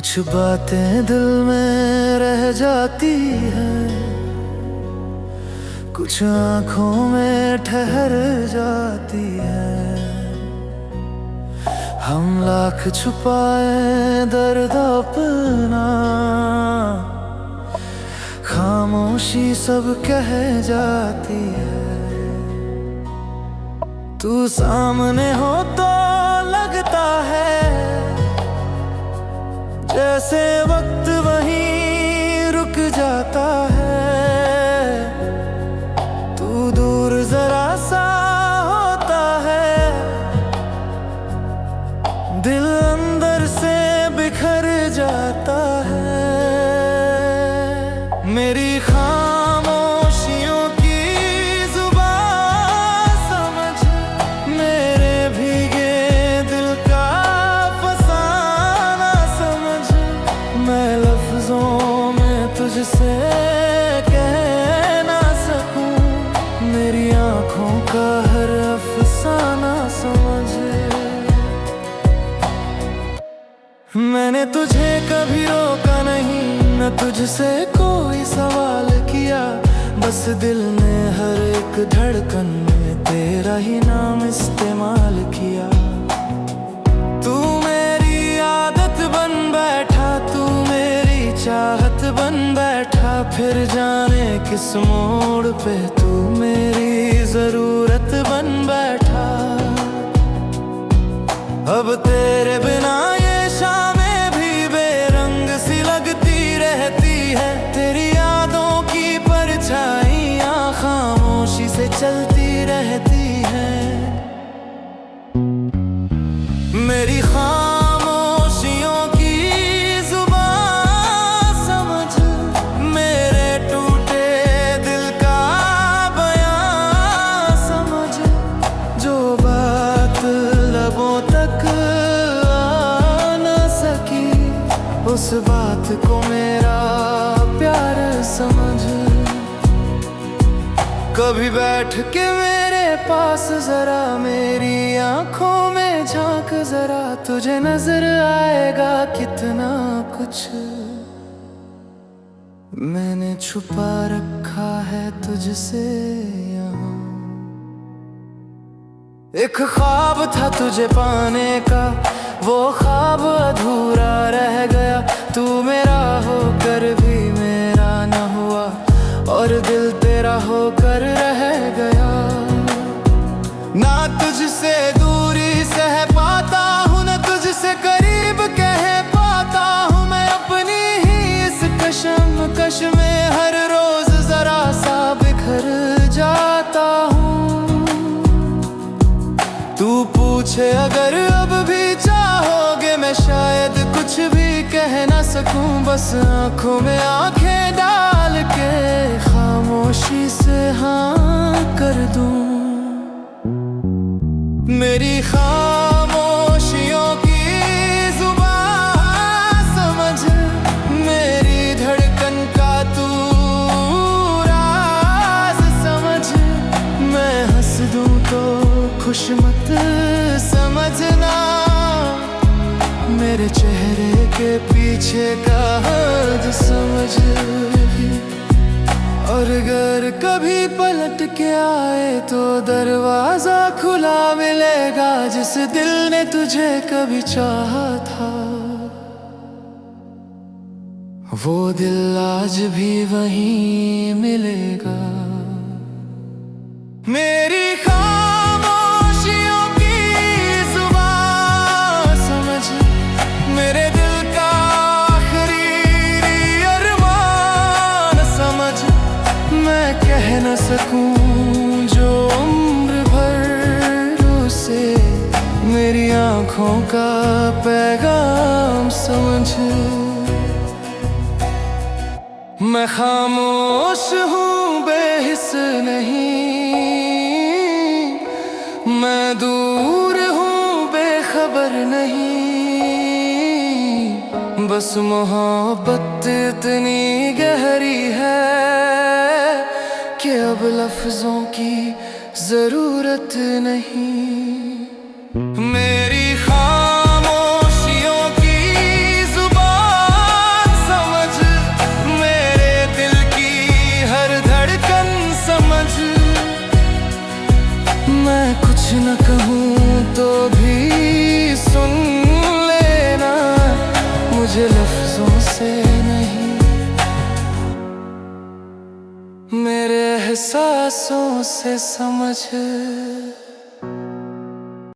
कुछ बातें दिल में रह जाती हैं, कुछ आंखों में ठहर जाती हैं। हम लाख छुपाए दर्द अपना, खामोशी सब कह जाती है। तू सामने हो तो लगता है जैसे वक्त वहीं रुक जाता है। तू दूर जरा सा होता है, दिल अंदर से बिखर जाता है। मेरी खामोशियों की जुबान समझ, मेरे भीगे दिल का फसाना समझ। मैं लफ्जों में तुझसे कह ना सकूं, मेरी आंखों का हर अफसाना समझ। मैंने तुझे कभी रोका नहीं, न तुझसे कोई सवाल किया। बस दिल ने हर एक धड़कन में तेरा ही नाम इस्तेमाल किया। तू मेरी आदत बन बैठा, तू मेरी चाहत बन बैठा। फिर जाने किस मोड़ पे तू मेरी जरूरत बन बैठा। अब तेरे बिना ये शामें भी बेरंग सी लगती रहती है। तेरी यादों की परछाइयां खामोशी से चलती रहती है। मेरी खामोशियों की जुबान समझ, मेरे टूटे दिल का बयां समझ। जो बात लबों तक आ न सकी, उस बात को मेरा प्यार समझ। कभी बैठ के मेरे पास जरा, मेरी आंखों में झांक जरा। तुझे नजर आएगा कितना कुछ मैंने छुपा रखा है तुझसे यहाँ। एक ख्वाब था तुझे पाने का, वो ख्वाब अधूरा रह गया। तू मेरा होकर भी मेरा न हुआ, और दिल तेरा होकर रह गया। ना तुझसे दूरी सह पाता हूँ, न तुझसे करीब कह पाता हूँ। मैं अपनी ही इस कशमकश में हर रोज जरा सा बिखर जाता हूँ। तू पूछे अगर अब भी चाहोगे, मैं शायद कुछ भी कह ना सकूं। बस आंखों में आंखें डाल के खामोशी से हाँ कर दूं। मेरी खामोशियों की जुबान समझ, मेरी धड़कन का तू राज समझ। मैं हंस दूं तो खुश मत समझना, मेरे चेहरे के पीछे का हद समझ। और अगर कभी पलट के आए तो दरवाजा खुला मिलेगा। जिस दिल ने तुझे कभी चाहा था, वो दिल आज भी वहीं मिलेगा। मेरी खामोशियों की जुबान समझ, मेरे दिल का आखिरी अरमान समझ। मैं कह न सकूं जो उम्र भर उसे, मेरी आंखों का पैगाम समझ। मैं खामोश हूँ बेहिस नहीं, मैं दूर हूँ बेखबर नहीं। बस मोहब्बत इतनी गहरी है कि अब लफ्जों की जरूरत नहीं। मेरी खामोशियों की जुबान कुछ न कहूँ तो भी सुन लेना, मुझे लफ्जों से नहीं मेरे एहसासों से समझ